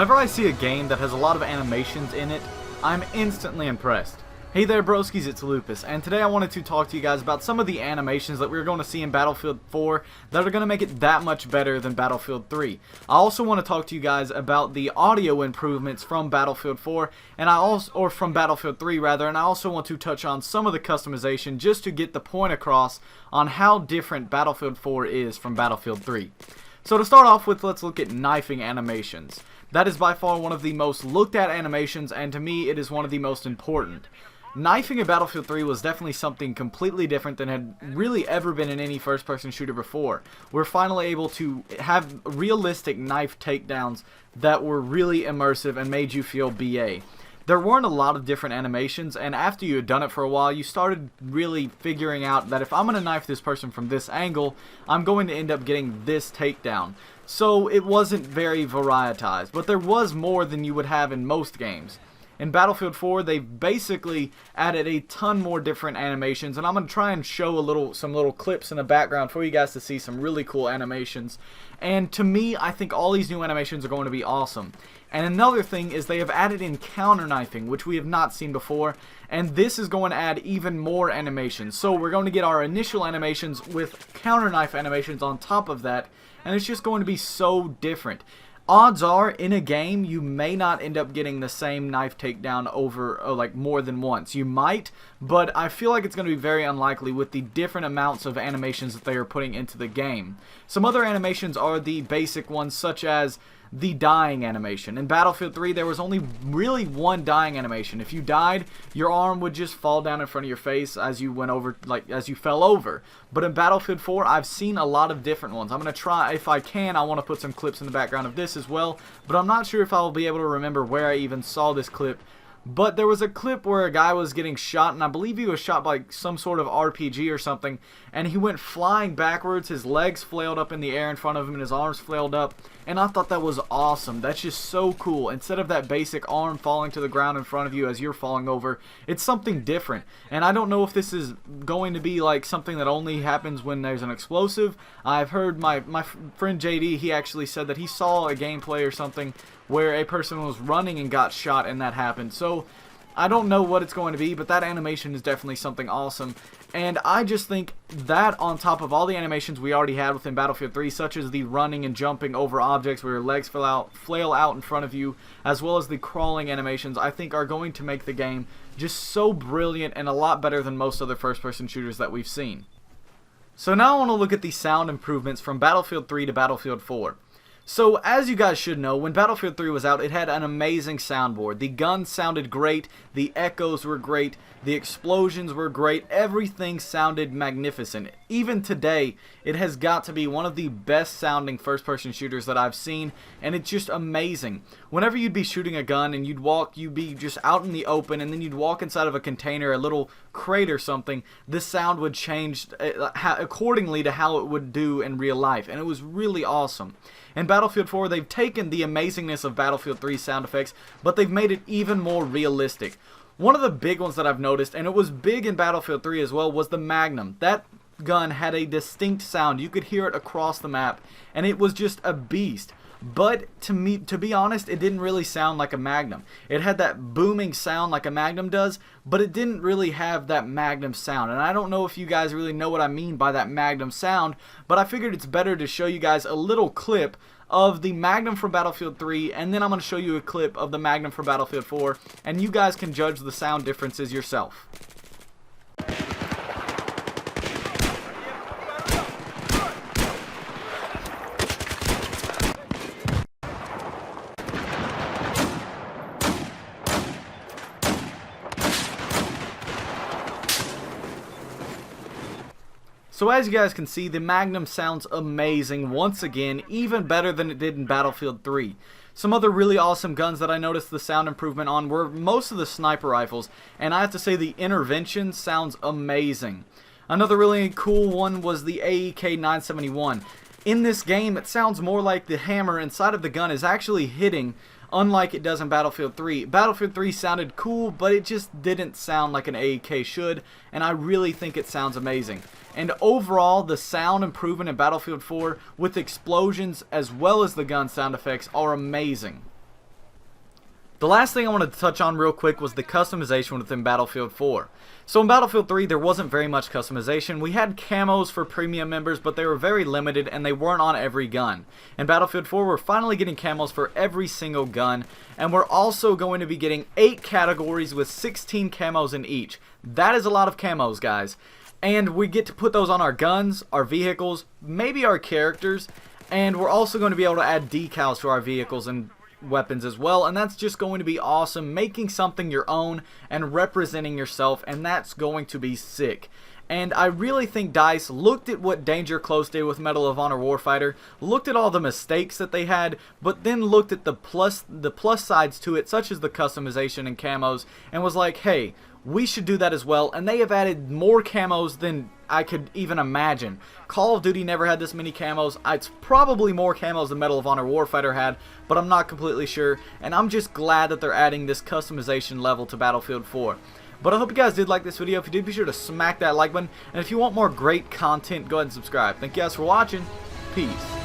Whenever I see a game that has a lot of animations in it, I'm instantly impressed. Hey there broskies, it's Lupus, and today I wanted to talk to you guys about some of the animations that we're going to see in Battlefield 4 that are going to make it that much better than Battlefield 3. I also want to talk to you guys about the audio improvements from Battlefield 4, or from Battlefield 3 rather, and I also want to touch on some of the customization just to get the point across on how different Battlefield 4 is from Battlefield 3. So to start off with, let's look at knifing animations. That is by far one of the most looked at animations, and to me it is one of the most important. Knifing in Battlefield 3 was definitely something completely different than had really ever been in any first-person shooter before. We're finally able to have realistic knife takedowns that were really immersive and made you feel BA. There weren't a lot of different animations, and after you had done it for a while, you started really figuring out that if I'm going to knife this person from this angle, I'm going to end up getting this takedown. So it wasn't very varietized, but there was more than you would have in most games. In Battlefield 4, they've basically added a ton more different animations, and I'm going to try and show some little clips in the background for you guys to see some really cool animations. And to me, I think all these new animations are going to be awesome. And another thing is they have added in counter knifing, which we have not seen before, and this is going to add even more animations. So we're going to get our initial animations with counter knife animations on top of that, and it's just going to be so different. Odds are, in a game, you may not end up getting the same knife takedown over, like, more than once. You might, but I feel like it's going to be very unlikely with the different amounts of animations that they are putting into the game. Some other animations are the basic ones, such as the dying animation. In Battlefield 3, there was only really one dying animation. If you died, your arm would just fall down in front of your face as you went over, like as you fell over. But in Battlefield 4, I've seen a lot of different ones. I'm going to try, if I can, I want to put some clips in the background of this as well, but I'm not sure if I'll be able to remember where I even saw this clip. But there was a clip where a guy was getting shot, and I believe he was shot by some sort of RPG or something, and he went flying backwards, his legs flailed up in the air in front of him, and his arms flailed up, and I thought that was awesome. That's just so cool. Instead of that basic arm falling to the ground in front of you as you're falling over, it's something different. And I don't know if this is going to be like something that only happens when there's an explosive. I've heard my friend JD, he actually said that he saw a gameplay or something where a person was running and got shot and that happened. So I don't know what it's going to be, but that animation is definitely something awesome. And I just think that on top of all the animations we already had within Battlefield 3, such as the running and jumping over objects where your legs flail out in front of you, as well as the crawling animations, I think are going to make the game just so brilliant and a lot better than most other first-person shooters that we've seen. So now I want to look at the sound improvements from Battlefield 3 to Battlefield 4. So, as you guys should know, when Battlefield 3 was out, it had an amazing soundboard. The guns sounded great, the echoes were great, the explosions were great, everything sounded magnificent. Even today, it has got to be one of the best sounding first-person shooters that I've seen, and it's just amazing. Whenever you'd be shooting a gun and you'd be just out in the open, and then you'd walk inside of a container, a little crate or something, the sound would change accordingly to how it would do in real life, and it was really awesome. In Battlefield 4, they've taken the amazingness of Battlefield 3 sound effects, but they've made it even more realistic. One of the big ones that I've noticed, and it was big in Battlefield 3 as well, was the Magnum. That gun had a distinct sound. You could hear it across the map, and it was just a beast. But to be honest, it didn't really sound like a Magnum. It had that booming sound like a Magnum does, but it didn't really have that Magnum sound. And I don't know if you guys really know what I mean by that Magnum sound, but I figured it's better to show you guys a little clip of the Magnum from Battlefield 3, and then I'm going to show you a clip of the Magnum from Battlefield 4, and you guys can judge the sound differences yourself. So as you guys can see, the Magnum sounds amazing once again, even better than it did in Battlefield 3. Some other really awesome guns that I noticed the sound improvement on were most of the sniper rifles, and I have to say the Intervention sounds amazing. Another really cool one was the AEK 971. In this game, it sounds more like the hammer inside of the gun is actually hitting, unlike it does in Battlefield 3. Battlefield 3 sounded cool, but it just didn't sound like an AEK should, and I really think it sounds amazing. And overall, the sound improvement in Battlefield 4 with explosions as well as the gun sound effects are amazing. The last thing I wanted to touch on real quick was the customization within Battlefield 4. So in Battlefield 3 there wasn't very much customization. We had camos for premium members, but they were very limited and they weren't on every gun. In Battlefield 4 we're finally getting camos for every single gun, and we're also going to be getting 8 categories with 16 camos in each. That is a lot of camos, guys. And we get to put those on our guns, our vehicles, maybe our characters, and we're also going to be able to add decals to our vehicles and weapons as well, and that's just going to be awesome, making something your own and representing yourself, and that's going to be sick. And I really think DICE looked at what Danger Close did with Medal of Honor Warfighter, looked at all the mistakes that they had, but then looked at the plus sides to it, such as the customization and camos, and was like, hey, we should do that as well. And they have added more camos than I could even imagine. Call of Duty never had this many camos. It's probably more camos than Medal of Honor Warfighter had, but I'm not completely sure. And I'm just glad that they're adding this customization level to Battlefield 4. But I hope you guys did like this video. If you did, be sure to smack that like button. And if you want more great content, go ahead and subscribe. Thank you guys for watching. Peace.